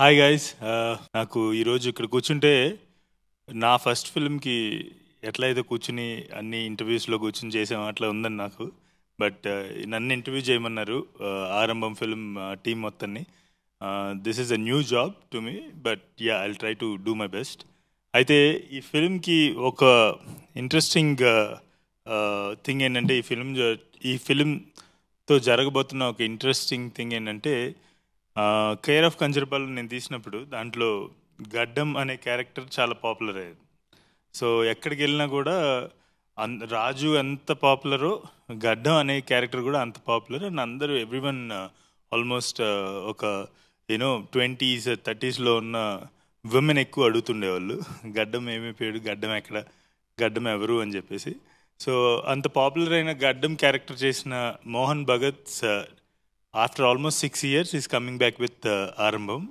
Hi guys. నాకు ఈరోజు ఇక్కడ కూర్చుంటే నా ఫస్ట్ ఫిల్మ్కి ఎట్లయితే కూర్చుని అన్ని ఇంటర్వ్యూస్లో కూర్చుని చేసాం అట్లా ఉందని నాకు. బట్ నన్ను ఇంటర్వ్యూ చేయమన్నారు ఆరంభం ఫిల్మ్ టీం మొత్తాన్ని. This is a new job to me, but yeah I'll try to do my best. అయితే ఈ ఫిల్మ్కి ఒక ఇంట్రెస్టింగ్ థింగ్ ఏంటంటే ఈ ఫిల్మ్తో జరగబోతున్న ఒక ఇంట్రెస్టింగ్ థింగ్ ఏంటంటే కేర్ ఆఫ్ కంజర్పాలెం నేను తీసినప్పుడు దాంట్లో గడ్డం అనే క్యారెక్టర్ చాలా పాపులర్ అయ్యేది. సో ఎక్కడికి వెళ్ళినా కూడా రాజు ఎంత పాపులరో గడ్డం అనే క్యారెక్టర్ కూడా అంత పాపులర్. అండ్ అందరూ ఎవ్రీవన్ ఆల్మోస్ట్ ఒక 20s 30sలో ఉన్న విమెన్ ఎక్కువ అడుగుతుండేవాళ్ళు, గడ్డం ఏమైపోయాడు, గడ్డం ఎక్కడ, గడ్డం ఎవరు అని చెప్పేసి. సో అంత పాపులర్ అయిన గడ్డం క్యారెక్టర్ చేసిన Mohan Bhagat after almost 6 years he's coming back with Arambam,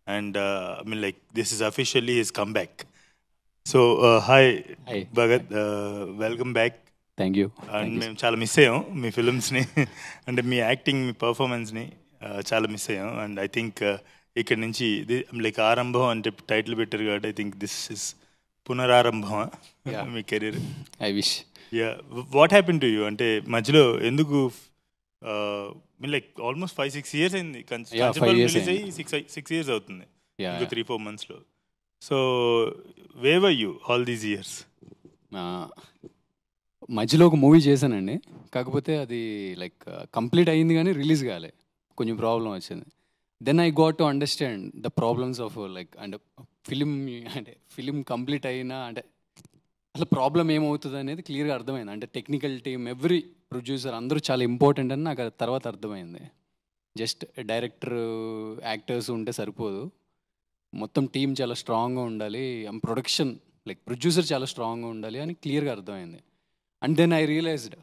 and I mean, like, this is officially his comeback. So hi Bhagat, welcome back. Thank you. And మేము చాలా మిస్ అయ్యాం మీ ఫిల్మ్స్ని అంటే మీ యాక్టింగ్, మీ పర్ఫార్మెన్స్ని చాలా మిస్ అయ్యాం. అండ్ ఐ థింక్ ఇక్కడ నుంచి like ఆరంభం అంటే టైటిల్ పెట్టారు కాబట్టి ఐ థింక్ దిస్ ఇస్ పునరారంభం మీ career. I wish. Yeah, what happen to you? అంటే మధ్యలో ఎందుకు లైక్ ఆల్మోస్ట్ 5-6 years అయింది, రిలీజ్ అయ్యి 6 years అవుతుంది, ఇంకో 3-4 monthsలో. So where were you all these years? మధ్యలో ఒక మూవీ చేశానండి, కాకపోతే అది లైక్ కంప్లీట్ అయింది కానీ రిలీజ్ కాలే, కొంచెం ప్రాబ్లం వచ్చింది. Then I got to understand the problems of like అంటే ఫిలిం కంప్లీట్ అయినా అంటే అసలు ప్రాబ్లం ఏమవుతుంది అనేది క్లియర్గా అర్థమైంది. అంటే టెక్నికల్ టీమ్, ఎవ్రీ ప్రొడ్యూసర్ అందరూ చాలా ఇంపార్టెంట్ అని నాకు తర్వాత అర్థమైంది. జస్ట్ డైరెక్టర్, యాక్టర్స్ ఉంటే సరిపోదు, మొత్తం టీం చాలా స్ట్రాంగ్గా ఉండాలి, ప్రొడక్షన్ లైక్ ప్రొడ్యూసర్ చాలా స్ట్రాంగ్గా ఉండాలి అని క్లియర్గా అర్థమైంది. అండ్ దెన్ ఐ రియలైజ్డ్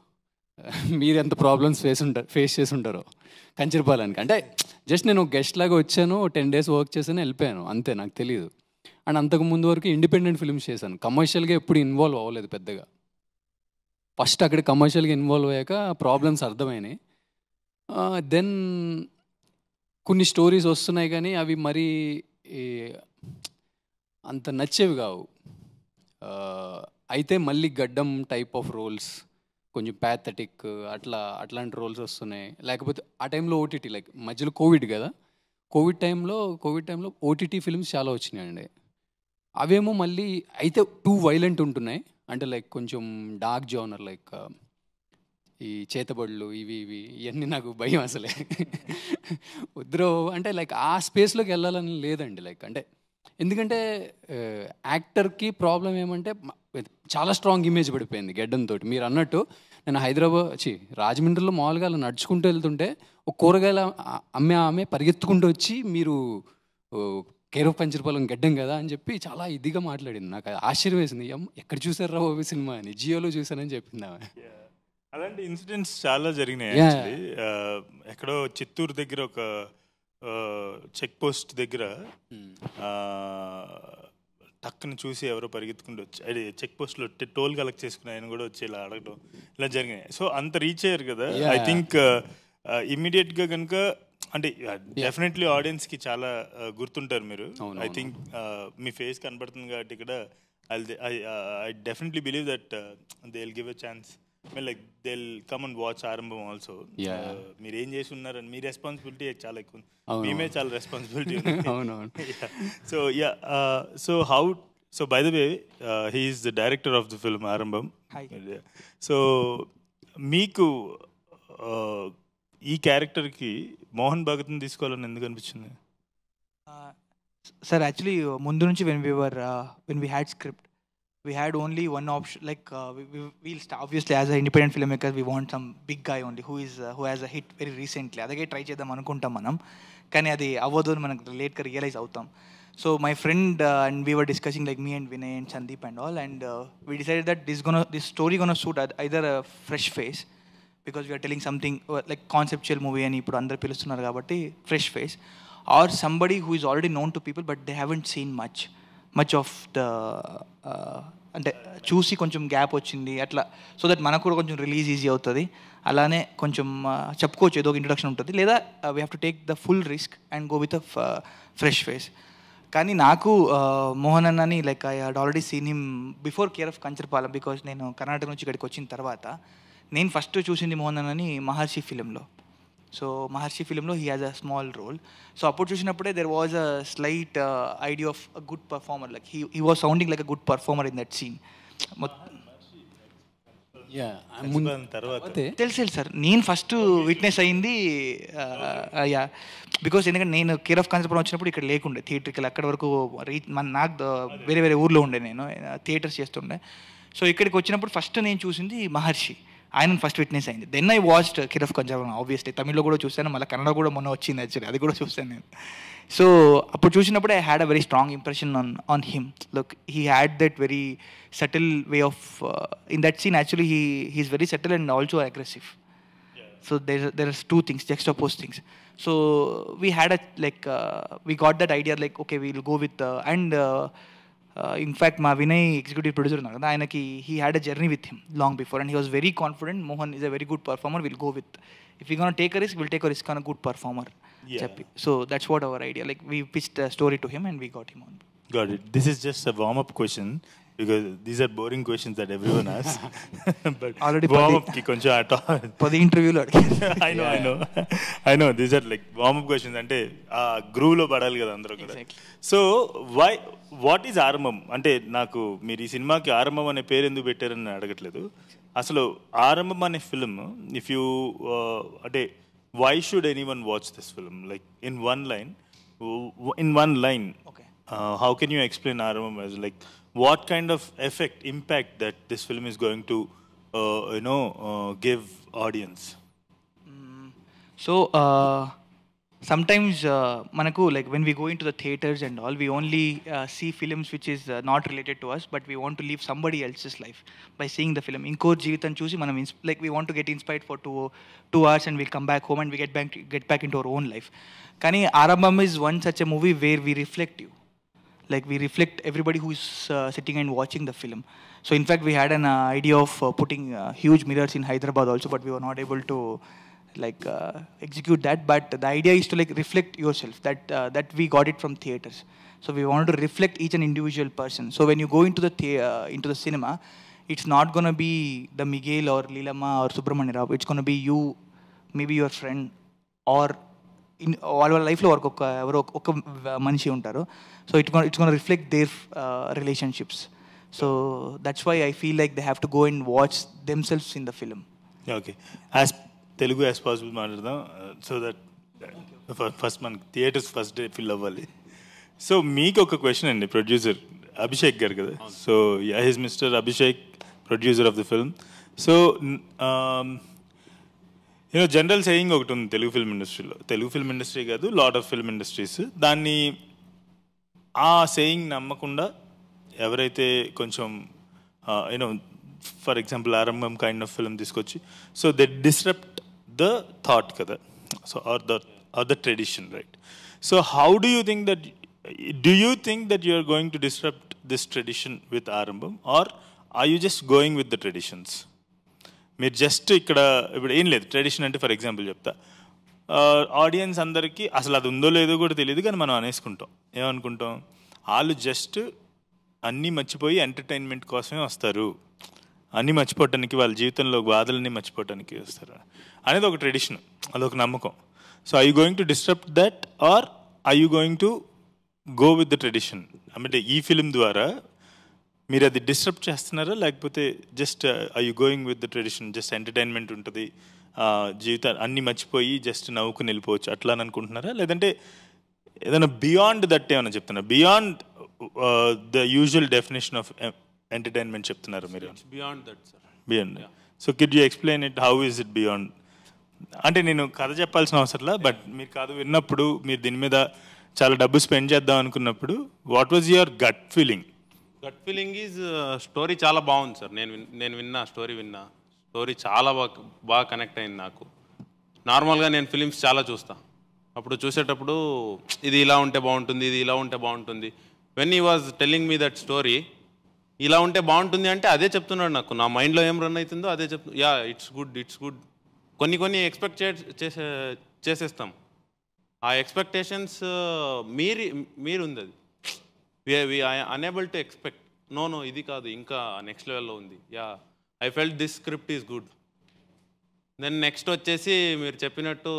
మీరు ఎంత ప్రాబ్లమ్స్ ఫేస్ చేసి ఉంటారో కంచర్పాలెంకి. అంటే జస్ట్ నేను గెస్ట్ లాగా వచ్చాను, 10 days వర్క్ చేశాను, వెళ్ళిపోయాను, అంతే, నాకు తెలియదు. అండ్ అంతకు ముందు వరకు ఇండిపెండెంట్ ఫిల్మ్స్ చేశాను, కమర్షియల్గా ఎప్పుడు ఇన్వాల్వ్ అవ్వలేదు పెద్దగా. ఫస్ట్ అక్కడ కమర్షియల్గా ఇన్వాల్వ్ అయ్యాక ప్రాబ్లమ్స్ అర్థమైనాయి. దెన్ కొన్ని స్టోరీస్ వస్తున్నాయి కానీ అవి మరీ అంత నచ్చేవి కావు. అయితే మళ్ళీ గడ్డం టైప్ ఆఫ్ రోల్స్, కొంచెం ప్యాథటిక్ అట్లాంటి రోల్స్ వస్తున్నాయి. లేకపోతే ఆ టైంలో ఓటీటీ, లైక్ మధ్యలో కోవిడ్ కదా, కోవిడ్ టైంలో ఓటీటీ ఫిల్మ్స్ చాలా వచ్చినాయండి. అవేమో మళ్ళీ అయితే టూ వైలెంట్ ఉంటున్నాయి, అంటే లైక్ కొంచెం డార్క్ జోనర్, లైక్ ఈ చేతబడులు ఇవి ఇవన్నీ నాకు భయం అసలే. వద్దురో అంటే లైక్ ఆ స్పేస్లోకి వెళ్ళాలని లేదండి. లైక్ అంటే ఎందుకంటే యాక్టర్కి ప్రాబ్లం ఏమంటే చాలా స్ట్రాంగ్ ఇమేజ్ పడిపోయింది గెడ్డంతో. మీరు అన్నట్టు నేను రాజమండ్రిలో మామూలుగా అలా నడుచుకుంటూ వెళ్తుంటే ఒక కూరగాయల ఆమె పరిగెత్తుకుంటూ వచ్చి మీరు కేర్ ఆఫ్ కంచర్పాలెం గడ్డం కదా అని చెప్పి చాలా ఇదిగా మాట్లాడింది. నాకు ఆశ్చర్యం వేసింది, ఎక్కడ చూసారా ఓవి సినిమా అని, జియోలో చూసానని చెప్పింది ఆమె. అలాంటి ఇన్సిడెంట్స్ చాలా జరిగినాయి. ఎక్కడో చిత్తూరు దగ్గర ఒక చెక్ పోస్ట్ దగ్గర టక్కుని చూసి ఎవరో పరిగెత్తుకుంటూ వచ్చి, అది చెక్ పోస్ట్లో టోల్ కలెక్ట్ చేసుకుని ఆయన కూడా వచ్చి ఇలా అడగడం, ఇలా జరిగినాయి. సో అంత రీచ్ అయ్యారు కదా. ఐ థింక్ ఇమ్మీడియట్గా కనుక అంటే డెఫినెట్లీ ఆడియన్స్కి చాలా గుర్తుంటారు మీరు. ఐ థింక్ మీ ఫేస్ కనబడుతుంది కాబట్టి ఇక్కడ I definitely believe that they will give a chance, like they will come and watch ఆరంభం ఆల్సో. మీరు ఏం చేసి ఉన్నారని మీ రెస్పాన్సిబిలిటీ చాలా ఎక్కువ ఉంది, మేమే చాలా రెస్పాన్సిబిలిటీ ఉంది. So yeah, so by the way he is the director of the film ఆరంభం. సో మీకు ఈ క్యారెక్టర్కి మోహన్ భగత్ని తీసుకోవాలని ఎందుకు అనిపించింది? సార్ యాక్చువల్లీ ముందు నుంచి when we had script, we had only one option, like we'll start, obviously as an independent filmmaker we want some big guy only who has a hit very recently. అదే try చేద్దాం అనుకుంటాం మనం, కానీ అది అవ్వదు అని మనకు లేట్గా రియలైజ్ అవుతాం. So my friend and we were discussing, like me and Vinay and Sandeep and all, and we decided that this story gonna suit either a fresh face, because we are telling something like conceptual movie అని ఇప్పుడు అందరు పిలుస్తున్నారు కాబట్టి fresh face, or somebody who is already known to people but they haven't seen much of the అంటే చూసి కొంచెం gap వచ్చింది అట్లా, సో దట్ మనకు కూడా కొంచెం రిలీజ్ ఈజీ అవుతుంది. అలానే కొంచెం చెప్పుకోవచ్చు, ఏదో ఒక ఇంట్రొడక్షన్ ఉంటుంది. లేదా we have to take the full risk and go with a fresh face. కానీ నాకు మోహన్ అన్నని like I had already seen him before care of Kancharapalem, because నేను కర్ణాటక నుంచి ఇక్కడికి వచ్చిన తర్వాత నేను ఫస్ట్ చూసింది మోహన్ అన్నని మహర్షి ఫిలింలో. సో మహర్షి ఫిలింలో he has a small role. So అప్పుడు చూసినప్పుడే there was a slight idea of a good performer, like he was sounding like a good performer in that scene. తెలుసు సార్, నేను ఫస్ట్ విట్నెస్ అయింది yeah, because ఎందుకంటే నేను care of concept వచ్చినప్పుడు ఇక్కడ లేకుండే థియేటర్కి, అక్కడి వరకు నాకు వేరే వేరే ఊర్లో ఉండే, నేను థియేటర్స్ చేస్తుండే. సో ఇక్కడికి వచ్చినప్పుడు ఫస్ట్ నేను చూసింది మహర్షి, ఆయన ఫస్ట్ విట్నెస్ అయింది. Then I watched care of Kancharapalem, obviously తమిళ్లో కూడా చూశాను, మళ్ళీ కన్నడ కూడా మొన్న వచ్చింది యాక్చువల్లీ, అది కూడా చూశాను నేను. సో అప్పుడు చూసినప్పుడు I had a very strong impression on him. Look, he had that very subtle way of in that scene actually he's very subtle and also aggressive. So there's two things, juxtaposed things. So we had a like we got that idea like okay, we'll go with and in fact ma Vinay executive producer unnadu ayanaki, he had a journey with him long before and he was very confident Mohan is a very good performer, we'll go with, if we're going to take a risk, we'll take a risk on a good performer. So that's what our idea, like we pitched a story to him and we got him on. Got it. This is just a warm up question because these are boring questions that everyone asks. But already warm up ki koncha ato padi interview lo I know these are like warm up questions ante aa groove lo padali kada andaru kuda. So what is Arambam ante నాకు మీరు ఈ సినిమాకి ఆరంభం అనే పేరు ఎందుకు పెట్టారని అడగట్లేదు. అసలు ఆరంభం అనే ఫిల్మ్ ఇఫ్ యూ అంటే why should anyone watch this film, like in one line okay, how can you explain Arambam as like what kind of effect, impact that this film is going to give audience? So sometimes manaku like when we go into the theaters and all, we only see films which is not related to us, but we want to live somebody else's life by seeing the film. Inko jeevitam chusi manam like we want to get inspired for 2 hours and we'll come back home and we get back into our own life. Kani Arambam is one such a movie where we reflect you, like we reflect everybody who is sitting and watching the film. So in fact we had an idea of putting huge mirrors in Hyderabad also, but we were not able to like execute that. But the idea is to like reflect yourself, that we got it from theaters. So we wanted to reflect each and individual person. So when you go into the cinema, it's not going to be the Miguel or Leelama or Subramanya Rao, it's going to be you, maybe your friend, or in వాళ్ళ లైఫ్లో వరకు ఒక మనిషి ఉంటారు. So it's going to reflect their relationships. So that's why I feel like they have to go and watch themselves in the film. Okay, as Telugu as possible మాట్లాడదాం, so that first మనకి theatres first day fill అవ్వాలి. So మీకు ఒక question అండి, producer Abhishek గారు కదా, so his mister Abhishek, producer of the film. So general saying ఒకటి ఉంది తెలుగు ఫిల్మ్ ఇండస్ట్రీలో, తెలుగు ఫిల్మ్ ఇండస్ట్రీ కాదు, లాట్ ఆఫ్ ఫిల్మ్ ఇండస్ట్రీస్, దాన్ని ఆ సేయింగ్ నమ్మకుండా ఎవరైతే కొంచెం for example Aarambham kind of film తీసుకొచ్చి, so they disrupt the thought కదా, so or the tradition, right? So how do you think that you are going to disrupt this tradition with Aarambham, or are you just going with the traditions? మీరు just ఇక్కడ ఇప్పుడు ఏం లేదు, tradition అంటే for example చెప్తా, audience అందరికీ అసలు అది ఉందో లేదో కూడా తెలియదు, కానీ మనం అనేసుకుంటాం, ఏమనుకుంటాం, వాళ్ళు జస్ట్ అన్నీ మర్చిపోయి ఎంటర్టైన్మెంట్ కోసమే వస్తారు, అన్నీ మర్చిపోవటానికి, వాళ్ళ జీవితంలో బాధలన్నీ మర్చిపోవటానికి వస్తారు అనేది ఒక ట్రెడిషన్, అదొక నమ్మకం. So are you going to disturb that, or are you going to go with the tradition? అంటే ఈ ఫిలిం ద్వారా మీరు అది డిస్టర్బ్ చేస్తున్నారా, లేకపోతే just are you going with the tradition, just entertainment ఉంటుంది, జీవితాలు అన్నీ మర్చిపోయి జస్ట్ నవ్వుకుని వెళ్ళిపోవచ్చు అట్లా అని అనుకుంటున్నారా, లేదంటే ఏదైనా బియాండ్ దట్ ఏమైనా చెప్తున్నారు, beyond the usual definition of entertainment చెప్తున్నారు మీరు? Beyond that sir, beyond. So kid you explain it, how is it beyond? అంటే నేను కథ చెప్పాల్సిన అవసరంలా, బట్ మీరు కథ విన్నప్పుడు, మీరు దీని మీద చాలా డబ్బు స్పెండ్ చేద్దాం అనుకున్నప్పుడు, what was your gut feeling? Gut feeling is story చాలా బాగుంది సార్. నేను విన్నా స్టోరీ చాలా బాగా కనెక్ట్ అయింది నాకు. నార్మల్గా నేను ఫిలిమ్స్ చాలా చూస్తా, అప్పుడు చూసేటప్పుడు ఇది ఇలా ఉంటే బాగుంటుంది, ఇది ఇలా ఉంటే బాగుంటుంది. When he was telling me that story, ఇలా ఉంటే బాగుంటుంది అంటే అదే చెప్తున్నాడు నాకు. నా మైండ్లో ఏం రన్ అవుతుందో అదే చెప్తున్నా. Yeah it's good. కొన్ని ఎక్స్పెక్ట్ చేసేస్తాం. ఆ ఎక్స్పెక్టేషన్స్ మీరుంది అది. We unable to expect. No ఇది కాదు, ఇంకా నెక్స్ట్ లెవెల్లో ఉంది. Yeah I felt this script is good. Then next వచ్చేసి మీరు చెప్పినట్టు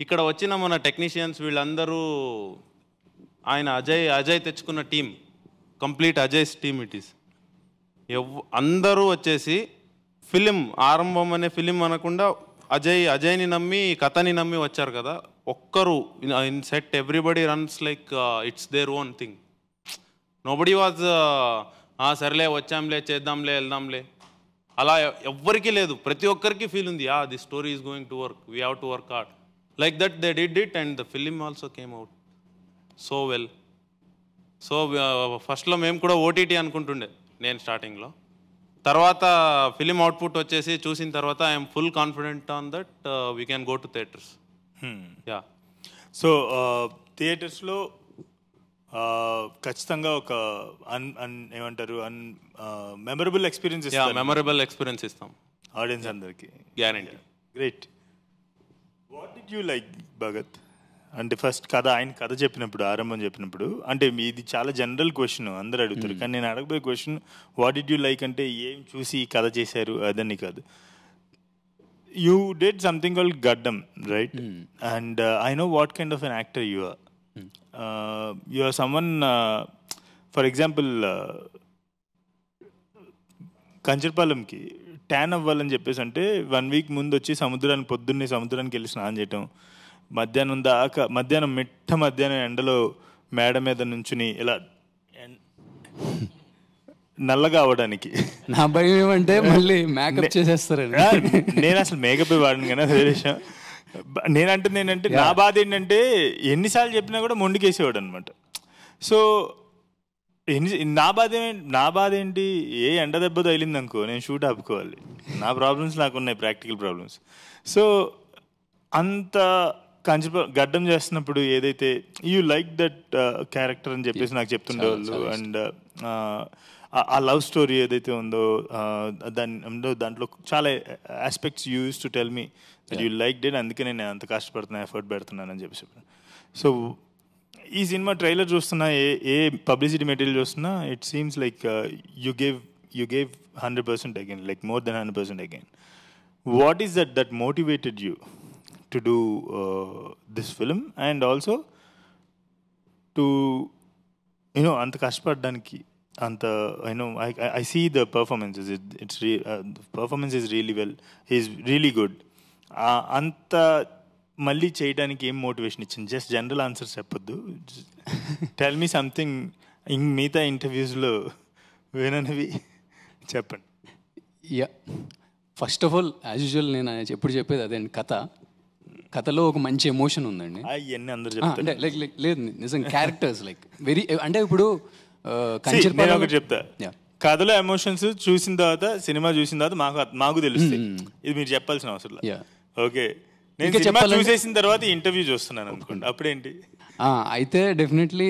ఇక్కడ వచ్చిన మన టెక్నీషియన్స్ వీళ్ళందరూ ఆయన అజయ్ తెచ్చుకున్న team, complete Ajay's team it is. అందరూ వచ్చేసి ఫిలిం ఆరంభం అనే ఫిలిం అనకుండా అజయ్ని నమ్మి కథని నమ్మి వచ్చారు కదా. ఒక్కరు in set everybody runs like it's their own thing. Nobody was సరేలే వచ్చాంలే చేద్దాంలే వెళ్దాంలే అలా ఎవ్వరికీ లేదు. ప్రతి ఒక్కరికి ఫీల్ ఉంది, the story is going to work, we have to work hard. Like that they did it and the film also came out so well. So ఫస్ట్లో మేము కూడా ఓటీటీ అనుకుంటుండే నేను స్టార్టింగ్లో. తర్వాత ఫిలిం అవుట్పుట్ వచ్చేసి చూసిన తర్వాత I'm full confident on that we can go to theatres. Yeah so థియేటర్స్లో ఖచ్చితంగా ఒక ఏమంటారు మెమరబుల్ ఎక్స్పీరియన్స్ ఇస్తాం ఆడియన్స్ అందరికి, guarantee. Great. What did you like Bhagat? అంటే ఫస్ట్ ఆయన కథ చెప్పినప్పుడు, ఆరంభం చెప్పినప్పుడు, అంటే ఇది చాలా జనరల్ క్వశ్చన్, అందరూ అడుగుతారు. కానీ నేను అడగబోయే question what did you like అంటే ఏం చూసి ఈ కథ చేశారు అదని కాదు. You did something called Gaddam, right? And I know what kind of an actor you are. You are someone, for example, కంచర్పాలెంకి ట్యాన్ అవ్వాలని చెప్పేసి అంటే 1 వీక్ ముందు వచ్చి పొద్దున్నే సముద్రానికి వెళ్ళి స్నానం చేయటం, మధ్యాహ్నం ఎండలో మేడ మీద నుంచుని ఇలా నల్లగా అవడానికి. నా భయం ఏమంటే మళ్ళీ మేకప్ చేసేస్తారండి. నేను అసలు మేకప్ వాడను కానీ అది వేరే విషయం. నేనంటుంది ఏంటంటే నా బాధ ఏంటంటే ఎన్నిసార్లు చెప్పినా కూడా మొండికేసేవాడు అనమాట. సో నా బాధ ఏంటి, ఏ ఎండ దెబ్బ తగిలింది అనుకో నేను షూట్ ఆపుకోవాలి. నా ప్రాబ్లమ్స్ నాకు ఉన్నాయి, ప్రాక్టికల్ ప్రాబ్లమ్స్. సో అంత గడ్డం చేస్తున్నప్పుడు ఏదైతే యూ లైక్ దట్ క్యారెక్టర్ అని చెప్పేసి నాకు చెప్తుండేవాళ్ళు. అండ్ ఆ లవ్ స్టోరీ ఏదైతే ఉందో దాంట్లో చాలా aspects you use to tell me that you like debt, అందుకే నేను అంత కష్టపడుతున్నా, ఎఫర్ట్ పెడుతున్నాను అని చెప్పేసి. సో ఈ సినిమా ట్రైలర్ చూస్తున్నా, ఏ పబ్లిసిటీ మెటీరియల్ చూస్తున్నా, it seems like you gave 100% again, like more than 100% again. What is that motivated you to do this film and also to అంత కష్టపడడానికి? అంత I see the performances. The performance is really well. He's really good. అంత మళ్ళీ చేయడానికి ఏం motivation ఇచ్చింది? Just general answers చెప్పొద్దు, tell me something. మిగతా ఇంటర్వ్యూస్లో విననివి చెప్పండి. Yeah, first of all as usual నేను ఎప్పుడు చెప్పేది అదే అండి, కథలో ఒక మంచి ఎమోషన్ ఉందండి. అవన్నీ అందరూ చెప్తారు. అంటే లైక్ లేదు నిజం, క్యారెక్టర్స్ లైక్ వెరీ, అంటే ఇప్పుడు నేను ఒకటి చెప్తా, కథలో ఎమోషన్స్ చూసిన తర్వాత, సినిమా చూసిన తర్వాత మాకు తెలుస్తాయి. ఇది మీరు చెప్పాల్సిన అవసరం లేదు. ఓకే, నేను సినిమా చూసేసిన తర్వాత ఇంటర్వ్యూ చూస్తున్నాను అనుకోండి, అప్పుడేంటి? అయితే డెఫినెట్లీ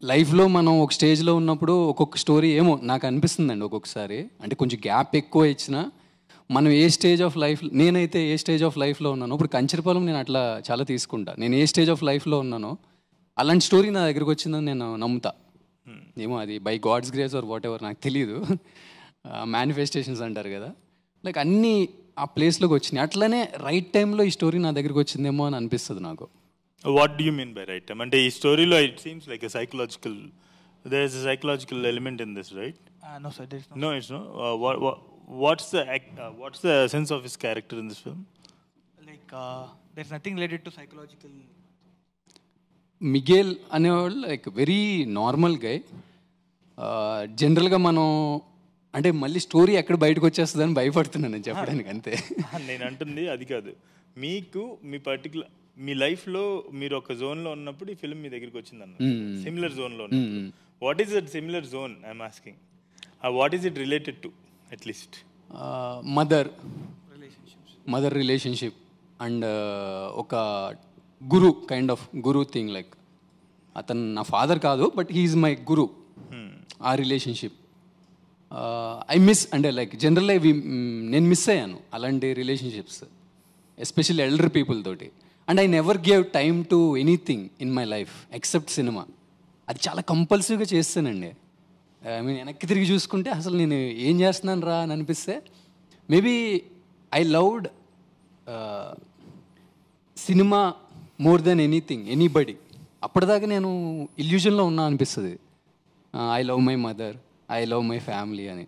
లైఫ్లో మనం ఒక స్టేజ్లో ఉన్నప్పుడు ఒక్కొక్క స్టోరీ ఏమో నాకు అనిపిస్తుందండి ఒక్కొక్కసారి, అంటే కొంచెం గ్యాప్ ఎక్కువ ఇచ్చినా మనం ఏ స్టేజ్ ఆఫ్ లైఫ్, నేనైతే ఏ స్టేజ్ ఆఫ్ లైఫ్లో ఉన్నానో, ఇప్పుడు కంచరపాలెం నేను అట్లా చాలా తీసుకుంటా. నేను ఏ స్టేజ్ ఆఫ్ లైఫ్లో ఉన్నానో అలాంటి స్టోరీ నా దగ్గరికి వచ్చిందని నేను నమ్ముతా. ఏమో అది by God's grace or whatever నాకు తెలియదు, మేనిఫెస్టేషన్స్ అంటారు కదా, లైక్ అన్నీ ఆ ప్లేస్లోకి వచ్చినాయి. అట్లనే రైట్ టైంలో ఈ స్టోరీ నా దగ్గరికి వచ్చిందేమో అని అనిపిస్తుంది నాకు. What do you mean by right time? అంటే ఈ స్టోరీలో it seems like a psychological, there is a psychological element in this, right? No sir, there is no. No, it's no. What's the essence of his character in this film? Like there's nothing related to psychological. Miguel అనేవాళ్ళు like very normal గై. జనరల్గా మనం అంటే మళ్ళీ story ఎక్కడ బయటకు వచ్చేస్తుందని భయపడుతున్నాను నేను చెప్పడానికి, అంతే. నేను అంటుంది అది కాదు, మీకు మీ లైఫ్లో మీరు ఒక జోన్లో ఉన్నప్పుడు ఈ ఫిల్మ్ మీ దగ్గరికి వచ్చిందన్న, సిమిలర్ జోన్లో ఉన్నప్పుడు. What is that similar zone I'm asking? What is it related to at least? Mother relationship and ఒక guru kind of guru thing, like అతను నా ఫాదర్ కాదు బట్ హీఈస్ మై గురు. ఆ రిలేషన్షిప్ ఐ మిస్ అంటే లైక్ జనరల్గా నేను మిస్ అయ్యాను అలాంటి రిలేషన్షిప్స్, ఎస్పెషల్లీ ఎల్డర్ పీపుల్ తోటి. And I never gave time to anything in my life except cinema. అది చాలా కంపల్సివ్గా చేస్తానండి. ఐ మీన్ వెనక్కి తిరిగి చూసుకుంటే అసలు నేను ఏం చేస్తున్నాను రా అని అనిపిస్తే maybe I loved cinema more then anything anybody. అప్పటిదాకా నేను ఇల్యూజన్లో ఉన్నా అనిపిస్తుంది. I love my mother, I love my family అని.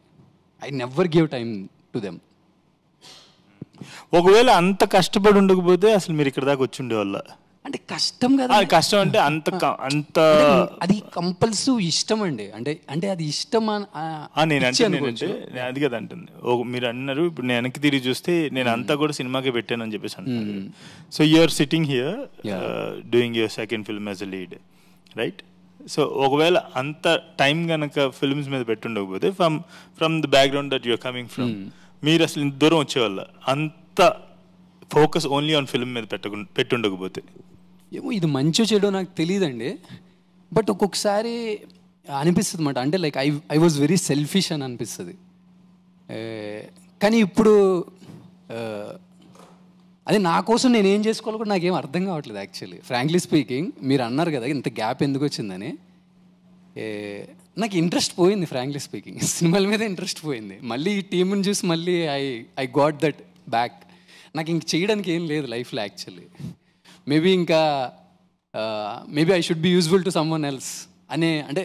I never give time to them. ఒకవేళ అంత కష్టపడి ఉండకపోతే అసలు మీరు ఇక్కడ దాకా వచ్చి ఉండేవాళ్ళ? అంటే కష్టం కదా, కష్టం అంటే అంత అది కంపల్సివ్ ఇష్టం అండి. అంటే అది ఇష్టం నేను అది కదా అంటుంది. మీరు అన్నారు ఇప్పుడు నేను వెనక్కి తిరిగి చూస్తే నేను అంతా కూడా సినిమాకే పెట్టాను అని చెప్పేసి అంటారు. So you're sitting here doing your second film as a lead, right? So ఒకవేళ అంత టైం కనుక ఫిల్మ్స్ మీద పెట్టుండకపోతే from the background that you're coming from, మీరు అసలు ఇంత దూరం వచ్చేవాళ్ళ? అంత ఫోకస్ ఓన్లీ ఆన్ ఫిల్మ్ మీద పెట్టుండకపోతే? ఏమో ఇది మంచో చెడో నాకు తెలియదండి, బట్ ఒక్కొక్కసారి అనిపిస్తుంది అన్నమాట. అంటే like I was very selfish అని అనిపిస్తుంది. కానీ ఇప్పుడు అదే నా కోసం నేను ఏం చేసుకోవాలో కూడా నాకేం అర్థం కావట్లేదు యాక్చువల్లీ, ఫ్రాంక్లీ స్పీకింగ్. మీరు అన్నారు కదా ఇంత గ్యాప్ ఎందుకు వచ్చిందని, నాకు ఇంట్రెస్ట్ పోయింది ఫ్రాంక్లీ స్పీకింగ్. సినిమాల మీద ఇంట్రెస్ట్ పోయింది. మళ్ళీ ఈ టీంని చూసి మళ్ళీ ఐ గాట్ దట్ బ్యాక్. నాకు ఇంక చేయడానికి ఏం లేదు లైఫ్లో actually. Maybe I should be useful to someone else అనే, అంటే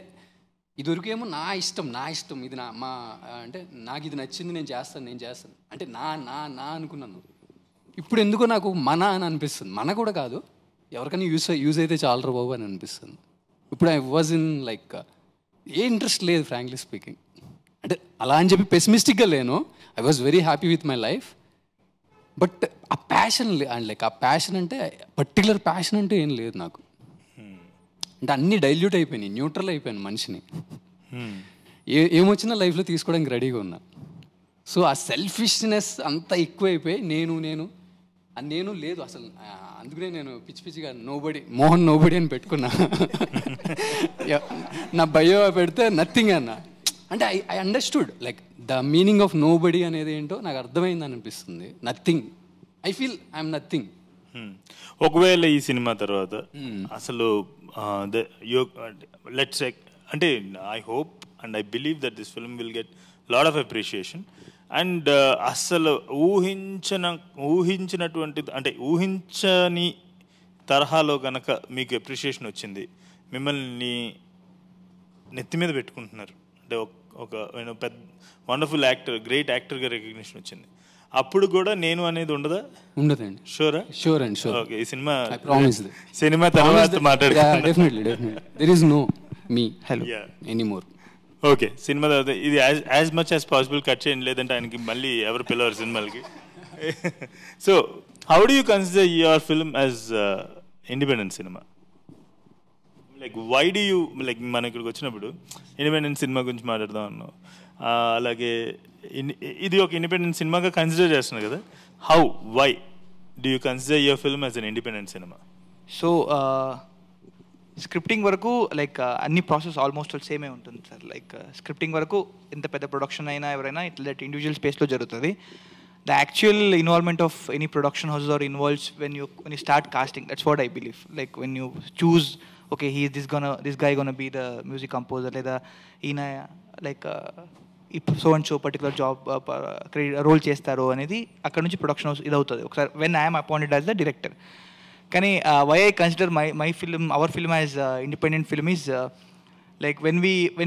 ఇదివరకేమో నా ఇష్టం ఇది అంటే నాకు ఇది నచ్చింది నేను చేస్తాను అంటే నా అనుకున్నాను. ఇప్పుడు ఎందుకో నాకు మన అని అనిపిస్తుంది. మన కూడా కాదు, ఎవరికైనా యూజ్ అయితే చాలరా బాబు అని అనిపిస్తుంది. ఇప్పుడు I was in like A interest లేదు ఫ్రాంక్లీ స్పీకింగ్. అంటే అలా అని చెప్పి పెసిమిస్టిక్గా లేను. I was very happy with my life. But ఆ ప్యాషన్ అండ్ లైక్ ఆ ప్యాషన్ అంటే పర్టికులర్ ప్యాషన్ అంటే ఏం లేదు నాకు. అంటే అన్నీ డైల్యూట్ అయిపోయినాయి, న్యూట్రల్ అయిపోయాను మనిషిని. ఏమొచ్చినా లైఫ్లో తీసుకోవడానికి రెడీగా ఉన్నా. సో ఆ సెల్ఫిష్నెస్ అంతా ఎక్కువైపోయి నేను లేదు అసలు. అందుకనే నేను పిచ్చిగా మోహన్ నోబడి అని పెట్టుకున్నా. నా బయో పెడితే నథింగ్ అన్న. అంటే I understood like the meaning of nobody అనేది ఏంటో నాకు అర్థమైంది అనిపిస్తుంది. Nothing, I feel I'm nothing. ఒకవేళ ఈ సినిమా తర్వాత అసలు లెట్స్ అంటే I hope and I believe that this film will get lot of appreciation. And అసలు ఊహించినటువంటి అంటే ఊహించని తరహాలో కనుక మీకు అప్రిషియేషన్ వచ్చింది, మిమ్మల్ని నెత్తి మీద పెట్టుకుంటున్నారు అంటే ఒక పెద్ద వండర్ఫుల్ యాక్టర్, గ్రేట్ యాక్టర్గా రికగ్నిషన్ వచ్చింది, అప్పుడు కూడా నేను అనేది ఉండదా? ఉండదండి. షూరా? Sure and sure. ఓకే, ఈ సినిమా తర్వాత మాట్లాడుకుందాం. Definitely there is no me anymore. Okay, cinema తర్వాత ఇది as much as possible cut చేయండి, లేదంటే ఆయనకి మళ్ళీ ఎవరు పిలవరు సినిమాలకి. So how do you consider your film as independent cinema? Like why do you like మన ఇక్కడికి వచ్చినప్పుడు ఇండిపెండెంట్ సినిమా గురించి మాట్లాడదాం అన్నావు, అలాగే ఇది ఒక ఇండిపెండెంట్ సినిమాగా కన్సిడర్ చేస్తున్నారు కదా. How, why do you consider your film as an independent cinema? So scripting వరకు లైక్ అన్ని ప్రాసెస్ ఆల్మోస్ట్ సేమే ఉంటుంది సార్. లైక్ స్క్రిప్టింగ్ వరకు ఎంత పెద్ద ప్రొడక్షన్ అయినా ఎవరైనా ఇట్లా ఇండివిజువల్ స్పేస్లో జరుగుతుంది. The actual involvement of any production houses are involves when you start casting. That's what I believe. Like when you choose okay this guy gonna be the music composer, లేదా ఈయన like so and so particular job role చేస్తారు అనేది అక్కడ నుంచి production house ఇది అవుతుంది ఒకసారి when I'm appointed as the director. కానీ why I consider my film our film as independent film is like when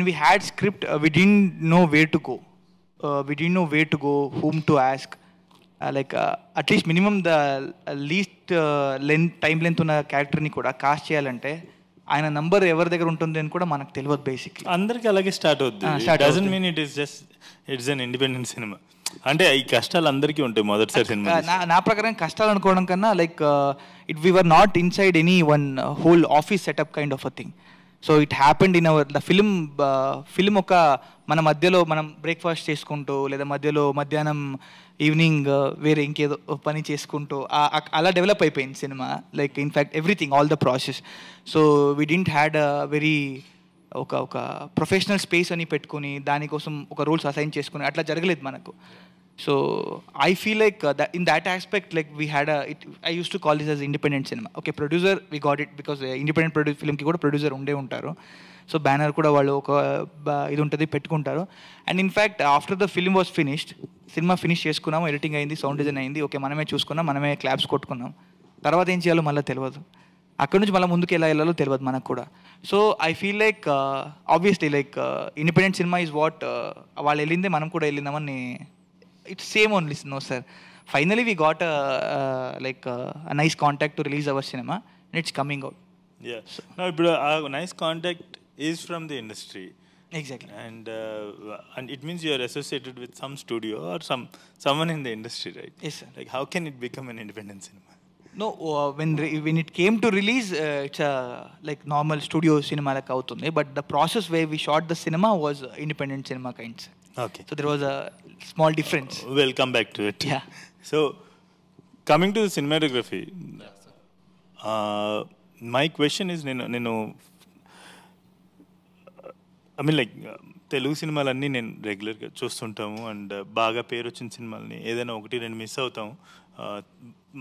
we had script we didn't know where to go whom to ask. Like at least minimum the least time length ఉన్న క్యారెక్టర్ని కూడా cost చేయాలంటే ఆయన number ఎవరి దగ్గర ఉంటుంది అని కూడా మనకు తెలియదు. బేసిక్లీ అందరికీ అలాగే స్టార్ట్ అవుతుంది. Doesn't mean it is just it's an independent cinema. అంటే ఈ కష్టాలు అందరికీ ఉంటాయి మొదటిసారి సినిమా. నా ప్రకారం కష్టాలు అనుకోవడం కన్నా like we were not inside any one whole office setup kind of a thing. So it happened in our the film ఒక మన మధ్యలో మనం బ్రేక్ఫాస్ట్ చేసుకుంటూ లేదా మధ్యలో మధ్యాహ్నం ఈవినింగ్ వేరే ఇంకేదో పని చేసుకుంటూ అలా డెవలప్ అయిపోయింది cinema. Like in fact everything, all the process. So we didn't had a very ఒక ప్రొఫెషనల్ స్పేస్ అని పెట్టుకొని దానికోసం ఒక రూల్స్ అసైన్ చేసుకుని అట్లా జరగలేదు మనకు. So I feel like in that aspect like we had I use to call this as independent cinema. Okay, producer we got it because independent ఫిల్మ్కి కూడా ప్రొడ్యూసర్ ఉండే ఉంటారు. సో బ్యానర్ కూడా వాళ్ళు ఒక ఇది ఉంటుంది పెట్టుకుంటారు. And in fact after the film was finished, cinema finish చేసుకున్నాము, ఎడిటింగ్ అయింది, సౌండ్ డిజైన్ అయింది, ఓకే మనమే చూసుకున్నాం, మనమే క్లాప్స్ కొట్టుకున్నాం. తర్వాత ఏం చేయాలో మళ్ళీ తెలియదు, అక్కడ నుంచి మళ్ళీ ముందుకు ఎలా వెళ్ళాలో తెలియదు మనకు కూడా. So I feel like obviously like independent cinema is what వాళ్ళు వెళ్ళిందే మనం కూడా వెళ్ళినామని. It's same only no sir. Finally we got like nice contact to release our cinema and it's coming out. ఇప్పుడు ఆ nice contact is from the industry. Exactly. And it means you are associated with some studio or someone in the industry, right? Yes, sir. Like how can it become an independent cinema? No, when it came to release, it's a like normal studio cinema like avutundi, but the process where we shot the cinema was independent cinema kinds. Okay. So there was a small difference. We'll come back to it. Yeah. So coming to the cinematography, my question is, నేను I mean like Telugu సినిమాలన్నీ నేను రెగ్యులర్గా చూస్తుంటాము and బాగా పేరు వచ్చిన సినిమాలని ఏదైనా ఒకటి రెండు మిస్ అవుతాము,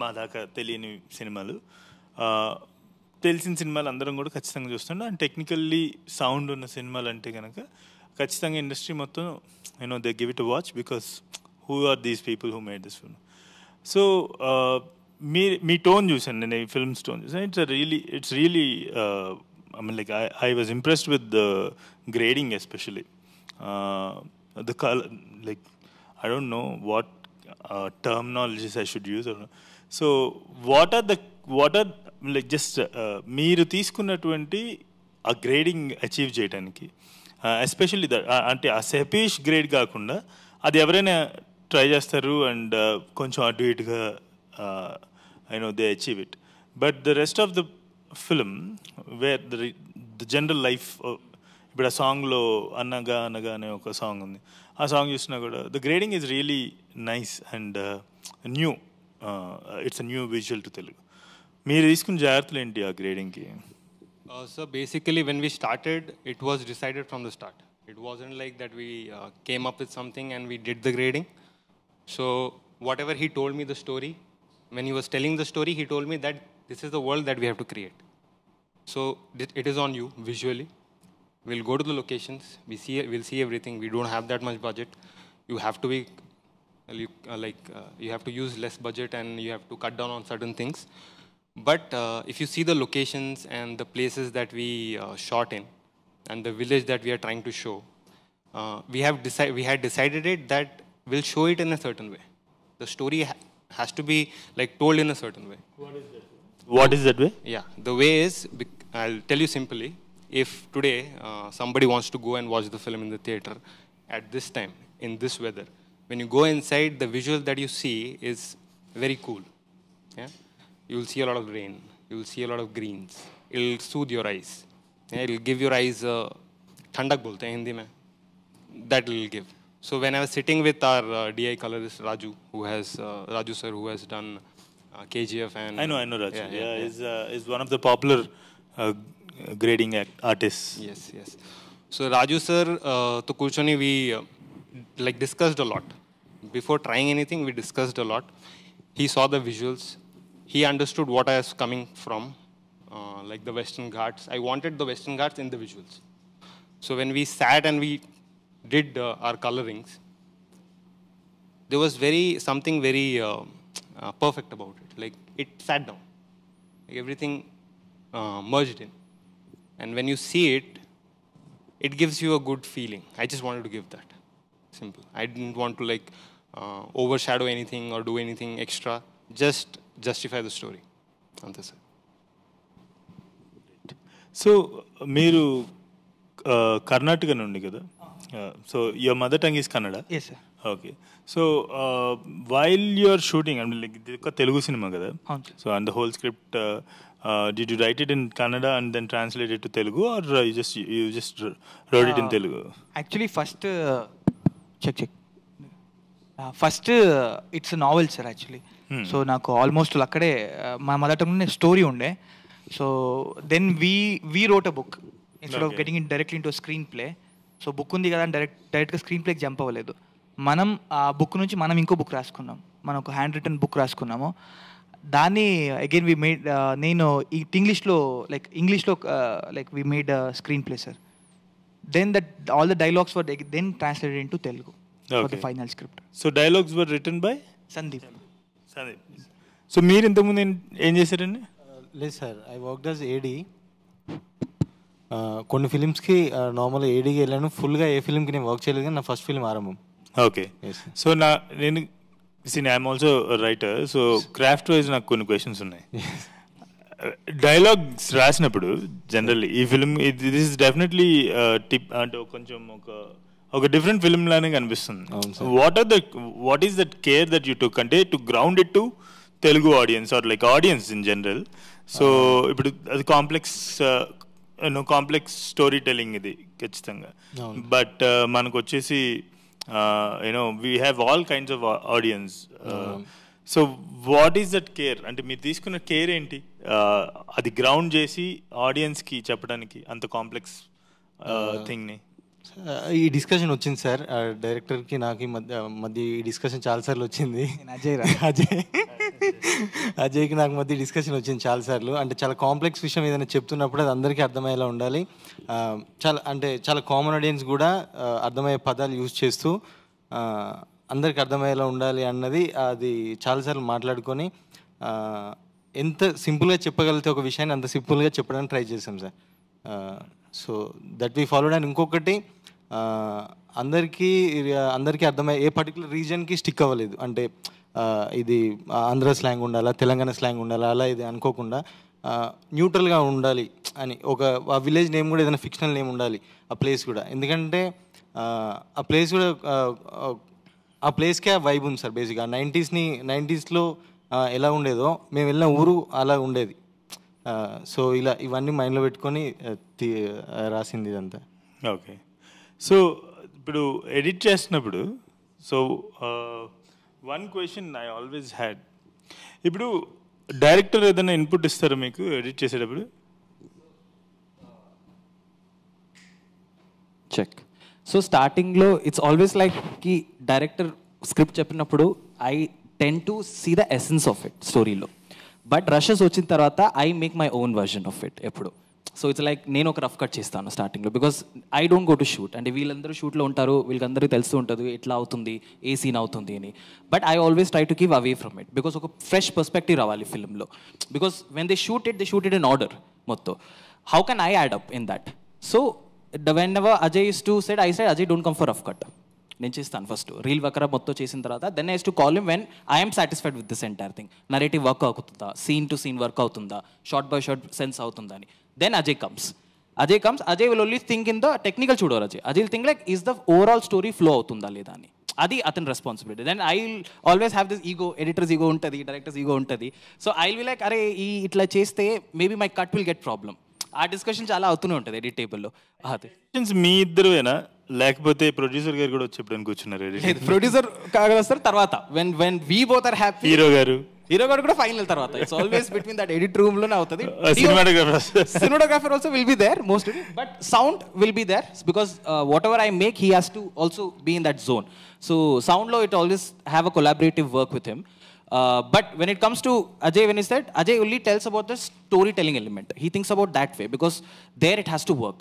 మా దాకా తెలియని సినిమాలు. తెలిసిన సినిమాలు అందరం కూడా ఖచ్చితంగా చూస్తుంటాం. అండ్ టెక్నికల్లీ సౌండ్ ఉన్న సినిమాలు అంటే కనుక ఖచ్చితంగా ఇండస్ట్రీ మొత్తం they give it watch because who are these people who made this film. So మీ టోన్ చూసాను నేను, ఈ ఫిల్మ్స్ టోన్ చూసాను. It's really I mean, like I was impressed with the grading, especially the color. Like I don't know what terminologies I should use. So what are like just మీరు తీసుకున్నటువంటి ఆ grading achieve చేయడానికి, especially అంటే ఆ సెపీష్ grade కాకుండా అది ఎవరైనా try చేస్తారు అండ్ కొంచెం అటు ఇటుగా they achieve it, but the rest of the film where the general life. ఇప్పుడు ఆ సాంగ్లో అనగా అనగా అనే ఒక సాంగ్ ఉంది, ఆ సాంగ్ చూసినా కూడా the grading is really nice and new. It's a new visual to Telugu. మీరు తీసుకున్న జాగ్రత్తలు ఏంటి ఆ గ్రేడింగ్కి? So basically when we started, it was decided from the start. It wasn't like that we came up with something and we did the grading. So whatever he told me the story, when he was telling the story, he told me that this is the world that we have to create. So it is on you visually. We'll go to the locations. We'll see everything. We don't have that much budget. You have to be you have to use less budget and you have to cut down on certain things. But if you see the locations and the places that we shot in and the village that we are trying to show, we had decided it that we'll show it in a certain way. The story has to be like told in a certain way. What is that way? Yeah, the way is, I'll tell you simply, if today somebody wants to go and watch the film in the theater at this time, in this weather, when you go inside, the visual that you see is very cool. Yeah? You will see a lot of rain, you will see a lot of greens, it will soothe your eyes. Yeah? It will give your eyes thandak bolte hain Hindi mein. That will give. So when I was sitting with our DI colorist Raju, Raju sir, who has done KGF and I know Raju. Yeah. Is one of the popular grading artists. Yes. So Raju sir, to kurchoni we like discussed a lot. Before trying anything, we discussed a lot. He saw the visuals. He understood what I was coming from, like the Western Ghats. I wanted the Western Ghats in the visuals. So when we sat and we did our colorings, there was something very perfect about it. Like it sat down, like everything merged in, and when you see it, it gives you a good feeling. I just wanted to give that. Simple. I didn't want to like overshadow anything or do anything extra. Just justify the story. Ante sir. So మీరు కర్ణాటక నుండి కదా? So your mother tongue is Kannada? Yes, sir. Okay. So while you are shooting, అంటే like ఇది ఒక తెలుగు సినిమా కదా? So and the whole script did you write it in Kannada and then translate it to Telugu or you just wrote it in Telugu? Actually first it's novel sir actually. So నాకు almost అక్కడే మా mother tongue story ఉండే. So then we wrote a book. Instead of getting in directly into screen play. So book ఉంది కదా అని డైరెక్ట్గా screen ప్లేకి jump అవ్వలేదు. మనం ఆ బుక్ నుంచి మనం ఇంకో బుక్ రాసుకున్నాం, మనం ఒక హ్యాండ్ రిటన్ బుక్ రాసుకున్నాము. దాన్ని అగైన్ వీ మేడ్, నేను ఇంగ్లీష్లో like we made screenplay sir. Then that all the dialogues were then translated into Telugu for the final script. So dialogues were written by Sandeep. So మీరు ఇంతకుముందు ఏం చేశారండి? లేదు sir, I work as AD. కొన్ని ఫిలిమ్స్కి నార్మల్గా ఏడీకి వెళ్ళాను. ఫుల్గా ఏ ఫిలింకి నేను వర్క్ చేయలేదు, కానీ నా first film Aarambham. Okay. So నేను I'm also writer. So craft wise నాకు కొన్ని క్వశ్చన్స్ ఉన్నాయి. డైలాగ్స్ రాసినప్పుడు జనరల్లీ ఈ film this is definitely tip అంటే కొంచెం ఒక డిఫరెంట్ ఫిలిం లానే కనిపిస్తుంది. What is that care that you took అంటే to ground it to Telugu audiences or like audiences in general? So ఇప్పుడు అది కాంప్లెక్స్ స్టోరీ టెల్లింగ్ ఇది ఖచ్చితంగా. బట్ మనకు వచ్చేసి we have all kinds of audience. So what is that care అంటే మీరు తీసుకున్న కేర్ ఏంటి అది గ్రౌండ్ చేసి ఆడియన్స్కి చెప్పడానికి అంత కాంప్లెక్స్ థింగ్ని? ఈ డిస్కషన్ వచ్చింది సార్ డైరెక్టర్కి నాకు మధ్య ఈ డిస్కషన్ చాలాసార్లు వచ్చింది. అజయ్కి నాకు మధ్య డిస్కషన్ వచ్చింది చాలాసార్లు. అంటే చాలా కాంప్లెక్స్ విషయం ఏదైనా చెప్తున్నప్పుడు అది అందరికీ అర్థమయ్యేలా ఉండాలి. చాలా కామన్ ఆడియన్స్ కూడా అర్థమయ్యే పదాలు యూజ్ చేస్తూ అందరికి అర్థమయ్యేలా ఉండాలి అన్నది అది చాలాసార్లు మాట్లాడుకొని ఎంత సింపుల్గా చెప్పగలిగితే ఒక విషయాన్ని అంత సింపుల్గా చెప్పడానికి ట్రై చేసాం sir. So that we followed. And ఇంకొకటి అందరికీ అర్థమయ్యే ఏ పర్టికులర్ రీజన్కి స్టిక్ అవ్వలేదు. అంటే ఇది ఆంధ్ర స్లాంగ్ ఉండాలా, తెలంగాణ స్లాంగ్ ఉండాలా, అలా ఇది అనుకోకుండా న్యూట్రల్గా ఉండాలి అని ఆ విలేజ్ నేమ్ కూడా ఏదైనా ఫిక్షనల్ నేమ్ ఉండాలి ఆ ప్లేస్ కూడా. ఎందుకంటే ఆ ప్లేస్ కూడా ఆ ప్లేస్కే ఆ వైబ్ ఉంది సార్. బేసిక్గా 90స్లో ఎలా ఉండేదో మేము వెళ్ళిన ఊరు అలా ఉండేది. సో ఇవన్నీ మైండ్లో పెట్టుకొని రాసింది ఇదంతా. ఓకే. సో ఇప్పుడు ఎడిట్ చేస్తున్నప్పుడు one question I always had, ఇప్పుడు డైరెక్టర్ ఏదైనా ఇన్పుట్ ఇస్తారా మీకు ఎడిట్ చేసేటప్పుడు? చెక్. సో స్టార్టింగ్లో ఇట్స్ ఆల్వేస్ లైక్ కి డైరెక్టర్ స్క్రిప్ట్ చెప్పినప్పుడు I tend to see the essence of it స్టోరీలో. బట్ రషెస్ వచ్చిన తర్వాత I make my own version of it ఎప్పుడు. సో ఇట్స్ లైక్ నేను ఒక రఫ్ కట్ చేస్తాను స్టార్టింగ్లో, because I don't go to shoot. అంటే వీళ్ళందరూ షూట్లో ఉంటారు, వీళ్ళందరికీ తెలుస్తూ ఉంటుంది ఎట్లా అవుతుంది, ఏ సీన్ అవుతుంది అని. But I always try to give away from it, because ఒక ఫ్రెష్ పర్స్పెక్టివ్ రావాలి ఫిల్మ్లో. Because when they shoot it in order మొత్తం. How can I add up in that? So whenever Ajay used to said, I said, Ajay, don't come for rough cut. నేను చేస్తాను first reel వకరా మొత్తం చేసిన తర్వాత then I use to call him when I'm satisfied with this entire thing. Narrative work అవుతుందా, scene to scene work అవుతుందా, shot by shot sense అవుతుందా అని. Then Ajay comes. Ajay will only think in the technical చూడరు. Ajay will think like is the overall story flow అవుతుందా లేదా అని. అది అతని responsibility. Then I will always have this ego, editors ego ఉంటుంది, డైరెక్టర్స్ ఈగో ఉంటుంది. సో ఐ విల్ లైక్ అరే ఇట్లా చేస్తే maybe my cut will get problem. ఆ డిస్కషన్ చాలా అవుతూనే ఉంటుంది ఎడిట్ టేబుల్లో. మీ ఇద్దరునా లేకపోతే ప్రొడ్యూసర్ గారు కూడా వచ్చి ఎప్పుడైనా కూర్చున్నారు? ప్రొడ్యూసర్ వస్తారు తర్వాత when we both are happy. Hero గారు కూడా ఫైనల్ తర్వాత. It's always between that edit room లోనే అవుతుంది. Cinematographer also will be there mostly, but sound will be there because whatever I make he has to also be in that zone. So sound లో it always have a collaborative work with him. But when it comes to Ajay, when he said, Ajay only tells about the storytelling element. He thinks about that way because there it has to work.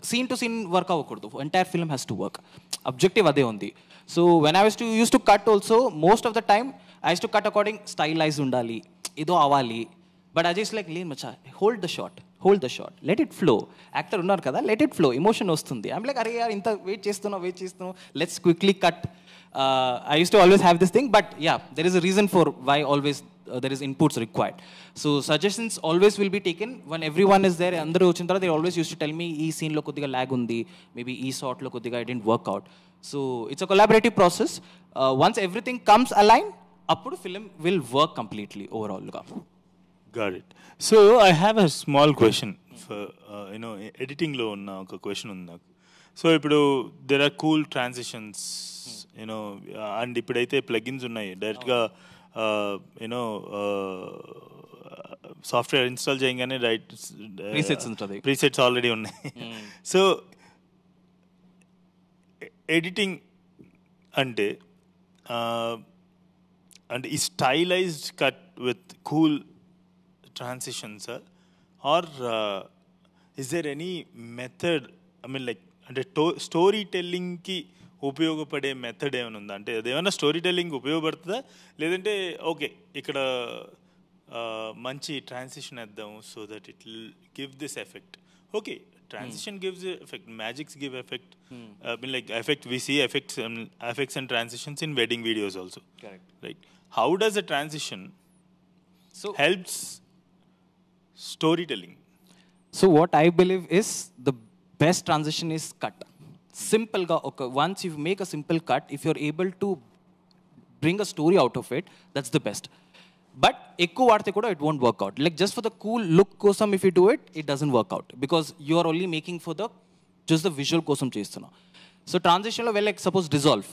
Scene to scene work avakuddu. Entire film has to work. Objective ade undi. So when I used to cut also, most of the time I used to cut according stylized undali. Ido avali. But Ajay is like, leen macha, hold the shot. Let it flow. Actor unnar kada, let it flow. Emotion ostundi. I'm like, are yaar inta wait chestuno. Let's quickly cut. I used to always have this thing, but yeah, there is a reason for why always there is inputs required. So suggestions always will be taken when everyone is there. Andaru vachin tarvata they always used to tell me ee scene lo kodiga lag undi, maybe ee shot lo kodiga it didn't work out. So it's a collaborative process. Once everything comes aligned, appudu film will work completely overall ga. Got it. So I have a small question for editing lo unna oka question undi naku. So ipudu there are cool transitions, and ఇప్పుడైతే plugins ఉన్నాయి డైరెక్ట్గా software install చేయగానే right Presets ఉంటుంది. Presets already ఉన్నాయి. So editing అంటే అంటే ఈ stylised cut with cool transitions or is there any method, I mean like అంటే స్టోరీ టెల్లింగ్కి ఉపయోగపడే మెథడ్ ఏమైనా ఉందా? అంటే అదేమైనా స్టోరీ టెల్లింగ్ ఉపయోగపడుతుందా, లేదంటే ఓకే ఇక్కడ మంచి ట్రాన్సిషన్ వేద్దాం so that it will give this effect. Okay, transition gives effect, magics give effect. I mean like effect, we see effects and transitions in wedding videos also. Correct. Right. How does a transition helps storytelling? So what I believe is the best transition is cut. Simple ga okay, once you make a simple cut, if you're able to bring a story out of it, that's the best. But ekku vaadte kuda it won't work out. Like just for the cool look kosam if you do it, it doesn't work out because you are only making for the just the visual kosam చేస్తున్నా. So ట్రాన్సిషన్లో like suppose dissolve,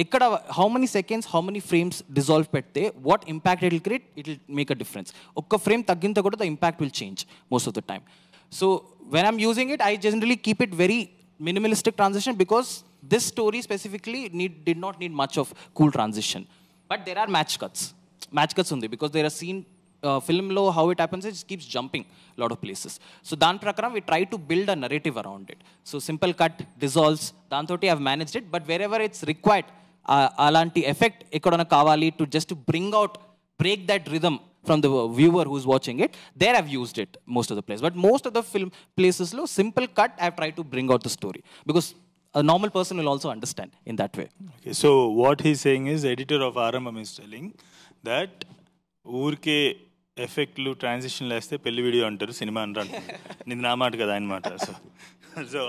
ఇక్కడ how many seconds how many frames dissolve పెడితే what impact it will create, it will make a difference. ఒక్క frame తగ్గితే కూడా the impact will change most of the time. So when I'm using it, I generally keep it very minimalistic transition because this story specifically did not need much of cool transition. But there are match cuts undi because there are scene film lo how it happens, it keeps jumping a lot of places. So dan prakaram we try to build a narrative around it. So simple cut dissolves dan thoti I've managed it, but wherever it's required alanti effect ekkadana kavali to just to break that rhythm from the viewer who's watching it, there I've used it most of the place. But most of the film places lo simple cut I've tried to bring out the story because a normal person will also understand in that way. Okay, so what he's saying is editor of RMM is telling that ఊరికే ఎఫెక్ట్లు ట్రాన్సిషన్లు వేస్తే పెళ్లి video అంటారు, cinema అంటారు. ఇది నా మాట కదా, ఆయన మాట. సో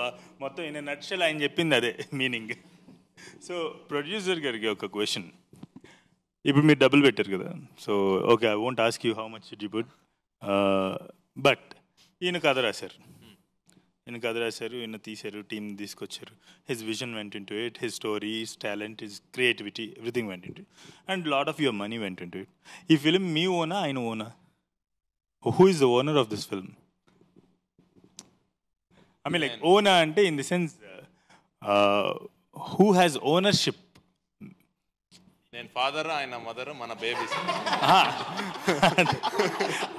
మొత్తం ఈయన నక్షలు ఆయన చెప్పింది అదే మీనింగ్. సో ప్రొడ్యూసర్ గారికి ఒక క్వశ్చన్. ఇప్పుడు మీరు డబ్బులు పెట్టారు కదా, so okay I won't ask you how much you put, but ఈయన కథ రాశారు, ఈయన తీశారు, టీమ్ తీసుకొచ్చారు. His vision went in to it, his story, his talent, his creativity, everything went in to it and lot of your money went in to it. ఈ film మీ owner, ఆయన owner? Who is the owner of this film? I mean like owner అంటే in the sense who has ownership? నేను father, ఆయన mother, మన babies.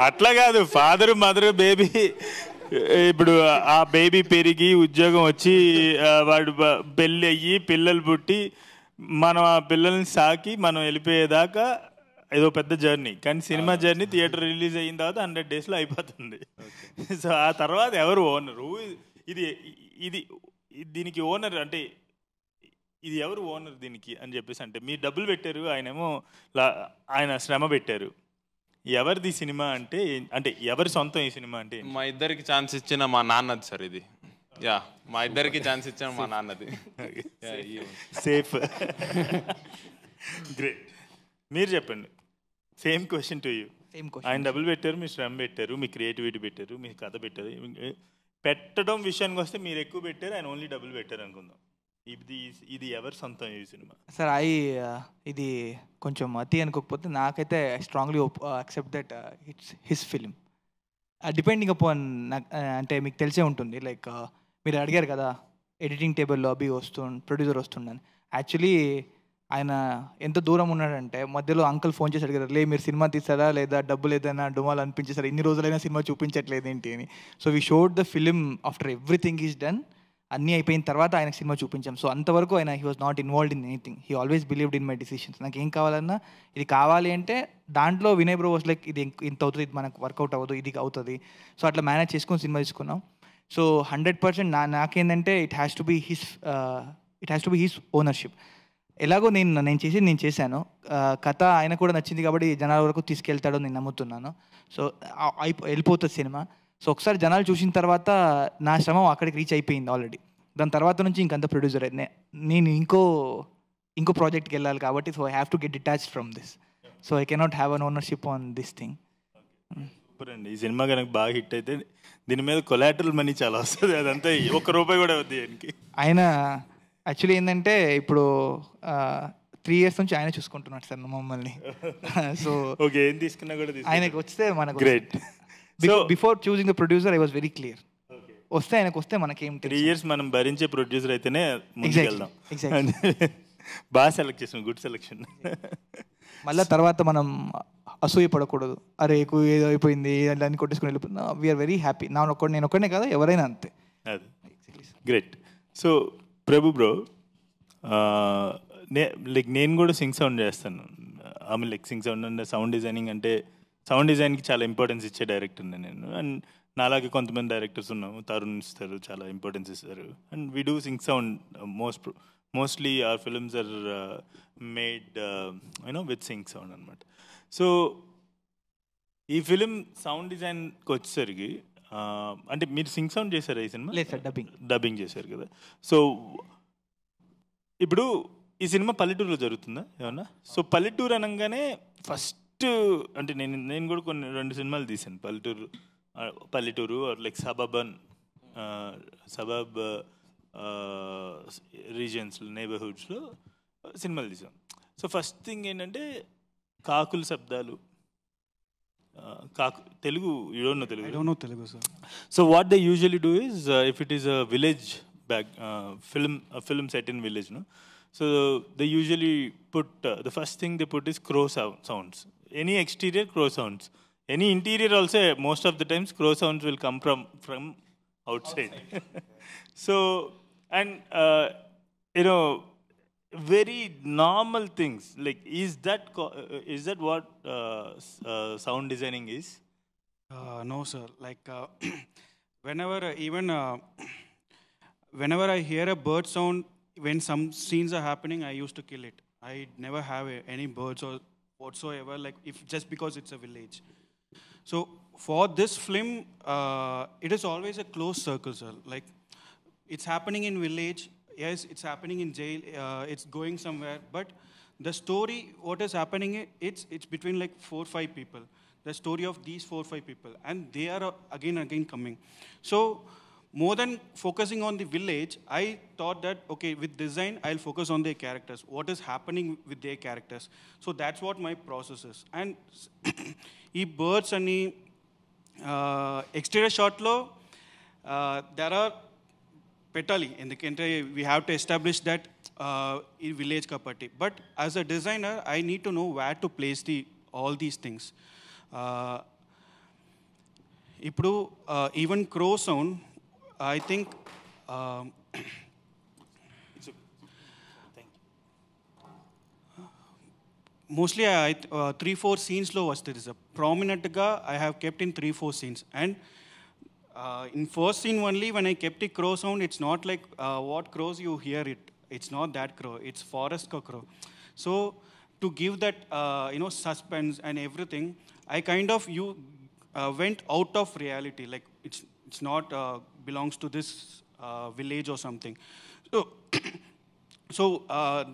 అట్లా కాదు, father mother baby. ఇప్పుడు ఆ బేబీ పెరిగి ఉద్యోగం వచ్చి వాడు పెళ్ళి అయ్యి పిల్లలు పుట్టి మనం ఆ పిల్లల్ని సాకి మనం వెళ్ళిపోయేదాకా ఏదో పెద్ద జర్నీ. కానీ సినిమా జర్నీ థియేటర్ రిలీజ్ అయిన తర్వాత 100 daysలో అయిపోతుంది. సో ఆ తర్వాత ఎవరు ఓనరు? ఇది దీనికి ఓనర్ అంటే ఇది ఎవరు ఓనర్ దీనికి అని చెప్పేసి అంటే మీరు డబ్బులు పెట్టారు, ఆయనేమో ఆయన శ్రమ పెట్టారు. ఎవరిది సినిమా అంటే అంటే ఎవరి సొంతం ఈ సినిమా అంటే? మా ఇద్దరికి ఛాన్స్ ఇచ్చిన మా నాన్నది సార్ ఇది. యా, మా ఇద్దరికి ఛాన్స్ ఇచ్చిన మా నాన్నది. సేఫ్. గ్రేట్. మీరు చెప్పండి, సేమ్ క్వశ్చన్ టు యూ. ఆయన డబ్బులు పెట్టారు, మీ శ్రమ పెట్టారు, మీ క్రియేటివిటీ పెట్టారు, మీ కథ పెట్టారు. పెట్టడం విషయానికి వస్తే మీరు ఎక్కువ పెట్టారు, ఆయన ఓన్లీ డబ్బులు పెట్టారు అనుకుందాం. ఇది ఎవరి సొంతం ఈ సినిమా? సార్ ఇది కొంచెం అతి అనుకోకపోతే నాకైతే I strongly accept that it's his film. Depending upon అంటే మీకు తెలిసే ఉంటుంది, లైక్ మీరు అడిగారు కదా ఎడిటింగ్ టేబుల్లో ప్రొడ్యూసర్ వస్తుండని. యాక్చువల్లీ ఆయన ఎంత దూరం ఉన్నాడంటే మధ్యలో అంకుల్ ఫోన్ చేసి అడిగారు, మీరు సినిమా తీస్తారా లేదా డబ్బులు ఏదైనా డుమాలు అనిపించేసారు, ఇన్ని రోజులైనా సినిమా చూపించట్లేదు ఏంటి అని. So we showed the film after everything is done. అన్నీ అయిపోయిన తర్వాత ఆయనకు సినిమా చూపించాం. సో అంతవరకు ఆయన he was not involved in anything. He always believed in my decisions. నాకు ఏం కావాలన్నా ఇది కావాలి అంటే దాంట్లో వినయ్ బ్రో వాస్ లైక్ ఇది ఇంత అవుతుంది, ఇది మనకు వర్కౌట్ అవ్వదు, ఇది అవుతుంది. సో అట్లా మేనేజ్ చేసుకొని సినిమా తీసుకున్నాం. సో 100% నాకేంటంటే it has to be his ownership. ఎలాగో నేను చేశాను. కథ ఆయన కూడా నచ్చింది కాబట్టి జనాల వరకు తీసుకెళ్తాడో నేను నమ్ముతున్నాను. సో వెళ్ళిపోతుంది సినిమా. సో ఒకసారి జనాలు చూసిన తర్వాత నా శ్రమ అక్కడికి రీచ్ అయిపోయింది ఆల్రెడీ. దాని తర్వాత నుంచి ఇంకంత ప్రొడ్యూసర్ నేను ఇంకో ప్రాజెక్ట్కి వెళ్ళాలి కాబట్టి so I have to get detached from this. So I cannot have an ownership on this thing. Super అండి. ఈ సినిమా కనుక బాగా హిట్ అయితే దీని మీద కొలాటరల్ మనీ చాలా వస్తుంది, అదంతా ₹1 కూడా అవుతుంది ఆయనకి. ఆయన యాక్చువల్లీ ఏంటంటే ఇప్పుడు 3 years నుంచి ఆయన చూసుకుంటున్నాడు సార్ మమ్మల్ని. సో ఓకే, ఏం తీసుకున్నా కూడా ఆయనకు వస్తే మనకు great. Before choosing the producer I was very clear, వస్తే ఆయనకు వస్తే మనకేం 3 years మనం భరించే ప్రొడ్యూసర్ అయితేనే ముందుకెళ్దాం. బాగా సెలెక్ట్ చేసాం, గుడ్ సెలెక్షన్. మళ్ళీ తర్వాత మనం అసూయ పడకూడదు, అరే ఎక్కువ ఏదో అయిపోయింది అన్ని కొట్టేసుకుని వెళ్ళిపోతున్నా. We are very happy. నేను ఒక్కనే కాదు, ఎవరైనా అంతే. అది great. So Prabhu bro, like నేను కూడా సింగ్ సౌండ్ చేస్తాను. ఆమె లైక్ సింగ్ సౌండ్ అంటే సౌండ్ డిజైనింగ్ అంటే సౌండ్ డిజైన్కి చాలా ఇంపార్టెన్స్ ఇచ్చే డైరెక్టర్ నేను. అండ్ నాలాగే కొంతమంది డైరెక్టర్స్ ఉన్నాము, తరుణ్ ఇస్తారు, చాలా ఇంపార్టెన్స్ ఇస్తారు. And we do sync sound mostly our films are made you know with sync sound అనమాట. సో ఈ ఫిలిం సౌండ్ డిజైన్కి వచ్చేసరికి అంటే మీరు సింగ్ సౌండ్ చేశారు ఈ సినిమా? లేదు సార్, డబ్బింగ్ చేశారు కదా. సో ఇప్పుడు ఈ సినిమా పల్లెటూరులో జరుగుతుందా ఏమన్నా? సో పల్లెటూరు అనగానే ఫస్ట్ అంటే నేను కూడా కొన్ని 2 సినిమాలు తీశాను పల్లెటూరు లైక్ సబబ్ రీజియన్స్లో, నేబర్హుడ్స్లో సినిమాలు తీసాం. సో ఫస్ట్ థింగ్ ఏంటంటే కాకుల శబ్దాలు. Telugu you don't know Telugu? I don't know Telugu, sir. So what they usually do is if it is a village film set in village, no? So they usually put the first thing they put is crow sounds. Any exterior crow sounds. Any interior also, most of the times crow sounds will come from outside. So and very normal things like is that what sound designing is? No, sir. Like whenever I hear a bird sound, when some scenes are happening, I used to kill it. I never have any birds or whatsoever. Like just because it's a village. So for this film, it is always a close circle, sir. Like it's happening in village. Yes, it's happening in jail. It's going somewhere. But the story, what is happening, it's between like 4-5 people. The story of these 4-5 people, and they are again coming. So more than focusing on the village, I thought that okay, with design, I'll focus on their characters. What is happening with their characters? So that's what my process is. And ee birds ani exterior shot lo there are petali endukante we have to establish that in village kapatti. But as a designer, I need to know where to place all these things. Ippudu even crow sound, I think mostly 3-4 scenes lo vastadi sir. Prominent ga I have kept in 3-4 scenes. And in first scene only, when I kept the crow sound, it's not like what crows you hear it. It's not that crow. It's forest crow. So to give that suspense and everything, I kind of went out of reality. Like it's not belongs to this village or something. So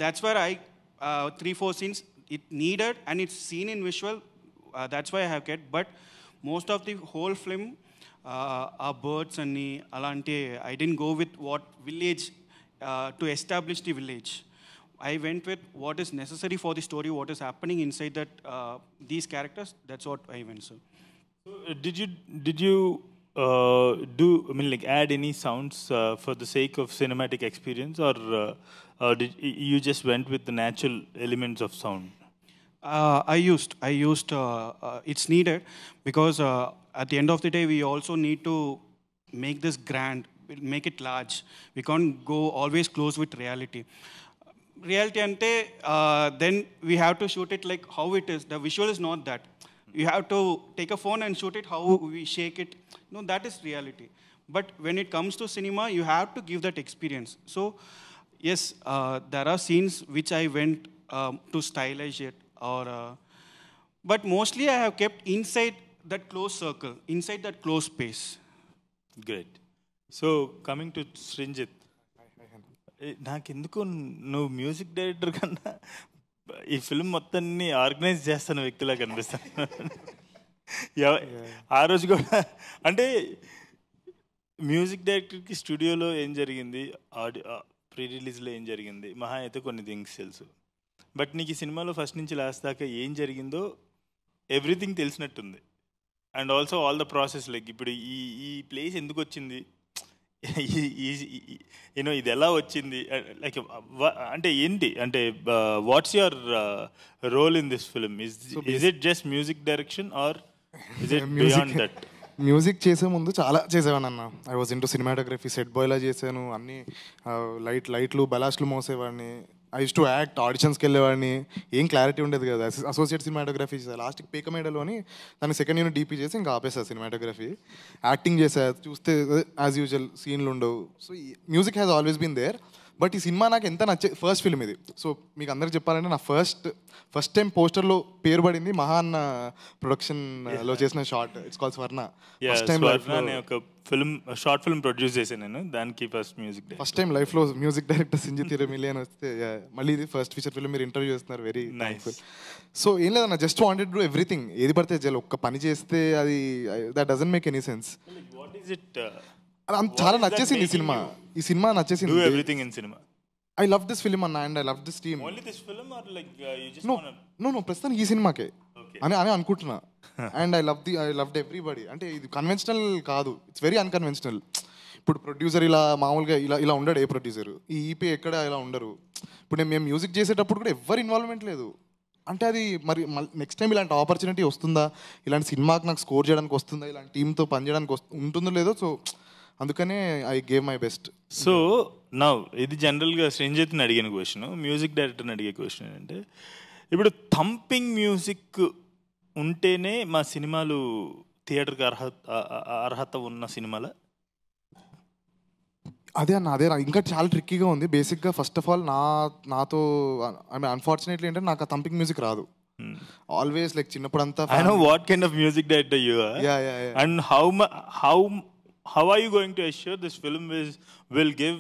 that's where I 3-4 scenes it needed, and it's seen in visual. That's why I have kept. But most of the whole film are birds and alanti. I didn't go with what village to establish the village. I went with what is necessary for the story, what is happening inside that these characters. That's what I went. So did you do like add any sounds for the sake of cinematic experience, or did you just went with the natural elements of sound? I used it's needed because at the end of the day we also need to make this grand, make it large. We can't go always close with reality ante then we have to shoot it like how it is. The visual is not that. You have to take a phone and shoot it how we shake it. No, that is reality. But when it comes to cinema, you have to give that experience. So yes, there are scenes which I went to stylize it, or but mostly I have kept inside that close circle, inside that close space. Great. So coming to Srinjit, నాకెందుకు నువ్వు music director కన్నా ఈ film మొత్తాన్ని organise చేస్తున్న వ్యక్తిలా కనిపిస్తాను. ఆ రోజు కూడా అంటే మ్యూజిక్ డైరెక్టర్కి స్టూడియోలో ఏం జరిగింది, ప్రీ రిలీజ్లో ఏం జరిగింది, మహా అయితే కొన్ని థింగ్స్ తెలుసు. బట్ నీకు ఈ సినిమాలో ఫస్ట్ నుంచి లాస్ట్ దాకా ఏం జరిగిందో ఎవ్రీథింగ్ తెలిసినట్టుంది. And also all the process, like ఇప్పుడు ఈ ఈ ప్లేస్ ఎందుకు వచ్చింది, యూనో ఇది ఎలా వచ్చింది, లైక్ అంటే ఏంటి, అంటే what's your role in this film? Is it just music direction or is it beyond that? Music చేసే ముందు చాలా చేసేవాడిని అన్న. I was into cinematography, set బాయ్లా చేశాను, అన్ని లైట్లు బలాస్ట్లు మోసేవాడిని. ఐ యూస్ టు యాక్ట్, ఆడిషన్స్కి వెళ్ళేవాడిని. ఏం క్లారిటీ ఉండేది కదా. అసోసియేట్ సినిమాటోగ్రఫీ చేసా, లాస్ట్కి పేకమేడలోని దాన్ని సెకండ్ యూనిట్ డీపీ చేసి ఇంకా ఆపేసా సినిమాటోగ్రఫీ. యాక్టింగ్ చేసా, చూస్తే యాజ్ యూజువల్ సీన్లు ఉండవు. So music has always been there. But ఈ సినిమా నాకు ఎంత ఫస్ట్ ఫిల్మ్ ఇది. సో మీకు అందరికి చెప్పాలంటే నా ఫస్ట్ టైం పోస్టర్లో పేరు పడింది మహా అన్న ప్రొడక్షన్లో చేసిన షార్ట్. ఇట్స్ కాల్డ్ స్వర్ణ. ఒక ఫిల్మ్, షార్ట్ ఫిల్మ్ ప్రొడ్యూస్ చేశాను నేను, దానికి ఫస్ట్ టైం లైఫ్లో మ్యూజిక్ డైరెక్టర్ సింజిత్ మిలియన్ వస్తే మళ్ళీ ఇది ఫస్ట్ ఫీచర్ ఫిల్మ్ మీరు ఇంటర్వ్యూ చేస్తున్నారు. Very thankful. సో ఏం లేదన్న, జస్ట్ వాంటెడ్ టు ఎవ్రీథింగ్. ఏది పడితే చాలు, ఒక్క పని చేస్తే అది that doesn't make any sense. What is it? చాలా నచ్చేసింది ఈ సినిమా నచ్చేసింది. Do everything in cinema. I love this film and I love this team. Only this film or like you just no ప్రస్తుతం ఈ సినిమాకే అని అనుకుంటున్నా. And I loved everybody. అంటే ఇది కన్వెన్షనల్ కాదు, ఇట్స్ వెరీ అన్కన్వెన్షనల్. ఇప్పుడు ప్రొడ్యూసర్ ఇలా మామూలుగా ఇలా ఉండడు. ఏ ప్రొడ్యూసర్ ఈ ఈపీ ఎక్కడ ఇలా ఉండరు. ఇప్పుడు మేము మ్యూజిక్ చేసేటప్పుడు కూడా ఎవరు ఇన్వాల్వ్మెంట్ లేదు. అంటే అది మరి నెక్స్ట్ టైం ఇలాంటి ఆపర్చునిటీ వస్తుందా, ఇలాంటి సినిమాకి నాకు స్కోర్ చేయడానికి వస్తుందా, ఇలాంటి టీంతో పనిచేయడానికి ఉంటుందో లేదో. సో అందుకనే I gave my best. So నా ఇది జనరల్గా శ్రేంజత్ని అడిగిన క్వశ్చన్, మ్యూజిక్ డైరెక్టర్ని అడిగే క్వశ్చన్ ఏంటంటే, ఇప్పుడు థంపింగ్ మ్యూజిక్ ఉంటేనే మా సినిమాలు థియేటర్కి అర్హత ఉన్న సినిమాల? అదే ఇంకా చాలా ట్రిక్కీగా ఉంది. బేసిక్గా ఫస్ట్ ఆఫ్ ఆల్ నాతో ఐ మీన్ అన్ఫార్చునేట్లీ ఏంటంటే నాకు ఆ థంపింగ్ మ్యూజిక్ రాదు. ఆల్వేస్ లైక్ చిన్నప్పుడు అంతా I know what kind of music director you are. And how are you going to assure this film will give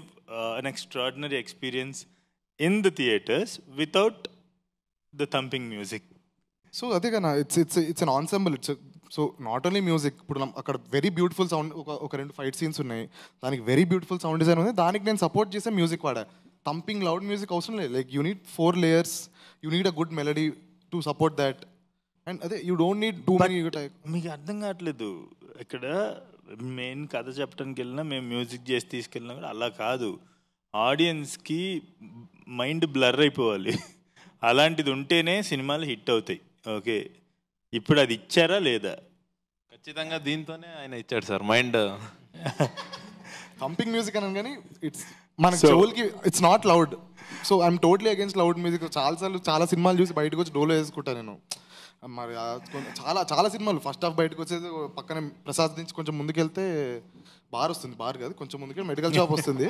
an extraordinary experience in the theaters without the thumping music? So అదే కదా, it's an ensemble. So not only music. ఇప్పుడు అక్కడ very beautiful sound, ఒక 2 fight scenes ఉన్నాయి, దానికి very beautiful sound design ఉంది, దానికి నేను సపోర్ట్ చేసే మ్యూజిక్ వాడా. థంపింగ్ లౌడ్ మ్యూజిక్ అవసరం లేదు. Like you need 4 layers, you need a good melody to support that. And అదే you don't need too many. మీకు అర్థం కావట్లేదు, ఇక్కడ మెయిన్ కథ చెప్పడానికి వెళ్ళినా, మేము మ్యూజిక్ చేసి తీసుకెళ్ళినా కూడా అలా కాదు. ఆడియన్స్కి మైండ్ బ్లర్ అయిపోవాలి. అలాంటిది ఉంటేనే సినిమాలు హిట్ అవుతాయి. ఓకే, ఇప్పుడు అది ఇచ్చారా లేదా? ఖచ్చితంగా దీంతోనే ఆయన ఇచ్చాడు సార్ మైండ్. థంపింగ్ మ్యూజిక్ అని కానీ ఇట్స్ మన చెవులకి it's not loud. So I'm totally against loud music. చాలా సినిమాలు చూసి బయటకు వచ్చి డోలో వేసుకుంటా నేను. మరి చాలా సినిమాలు ఫస్ట్ హాఫ్ బయటకు వచ్చేది, పక్కన ప్రసాద్ నుంచి కొంచెం ముందుకెళ్తే బార్ వస్తుంది, బార్ కాదు కొంచెం ముందుకెళ్ళి మెడికల్ షాప్ వస్తుంది,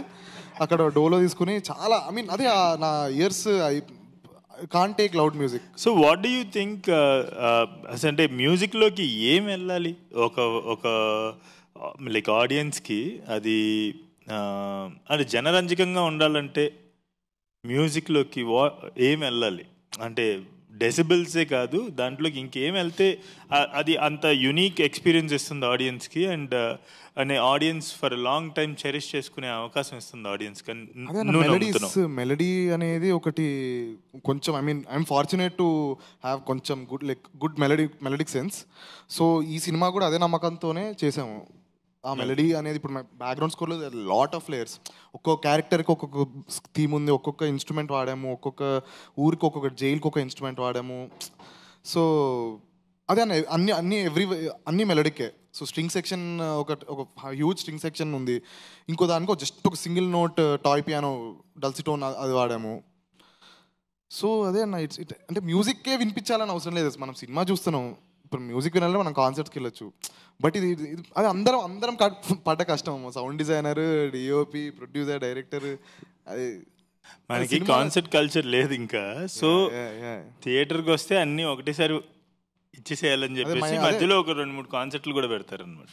అక్కడ డోలో తీసుకుని చాలా ఐ మీన్ అదే నా years I can't take loud music. So what do you think, అంటే మ్యూజిక్లోకి ఏం వెళ్ళాలి ఒక లైక్ ఆడియన్స్కి? అది అంటే జనరంజకంగా ఉండాలంటే మ్యూజిక్లోకి ఏం వెళ్ళాలి? అంటే డెసిబుల్సే కాదు, దాంట్లోకి ఇంకేం వెళ్తే అది అంత యునీక్ ఎక్స్పీరియన్స్ ఇస్తుంది ఆడియన్స్కి, అండ్ అనే audience for long time cherish చేసుకునే అవకాశం ఇస్తుంది ఆడియన్స్. మెలడీ అనేది ఒకటి కొంచెం I mean I'm fortunate to have కొంచెం గుడ్ మెలడిక్ సెన్స్. సో ఈ సినిమా కూడా అదే నమ్మకంతోనే చేసాము. ఆ మెలడీ అనేది ఇప్పుడు బ్యాక్గ్రౌండ్ స్కోర్లో లాట్ ఆఫ్ లేయర్స్, ఒక్కొక్క క్యారెక్టర్కి ఒక్కొక్క థీమ్ ఉంది, ఒక్కొక్క ఇన్స్ట్రుమెంట్ వాడాము, ఒక్కొక్క ఊరికి ఒక్కొక్క జైలుకి ఒక ఇన్స్ట్రుమెంట్ వాడాము. సో అదే అన్ని మెలడీకే. సో స్ట్రింగ్ సెక్షన్ ఒక హ్యూజ్ స్ట్రింగ్ సెక్షన్ ఉంది, ఇంకో దానికో జస్ట్ ఒక సింగిల్ నోట్ టాయ్ పియానో డల్సిటోన్ అది వాడాము. సో అదే అన్న అంటే మ్యూజిక్కే వినిపించాలని అవసరం లేదు. మనం సినిమా చూస్తున్నాం, ఇప్పుడు మ్యూజిక్ వినాలంటే మనం కాన్సర్ట్స్కి వెళ్ళొచ్చు. బట్ ఇది అది అందరం పడ్డ కష్టం. Sound designer, DOP, producer, director, అది మనకి కాన్సర్ట్ కల్చర్ లేదు ఇంకా. సో థియేటర్కి వస్తే అన్నీ ఒకటేసారి ఇచ్చేసేయాలని చెప్పేసి మధ్యలో ఒక 2-3 కాన్సర్ట్లు కూడా పెడతారు అనమాట.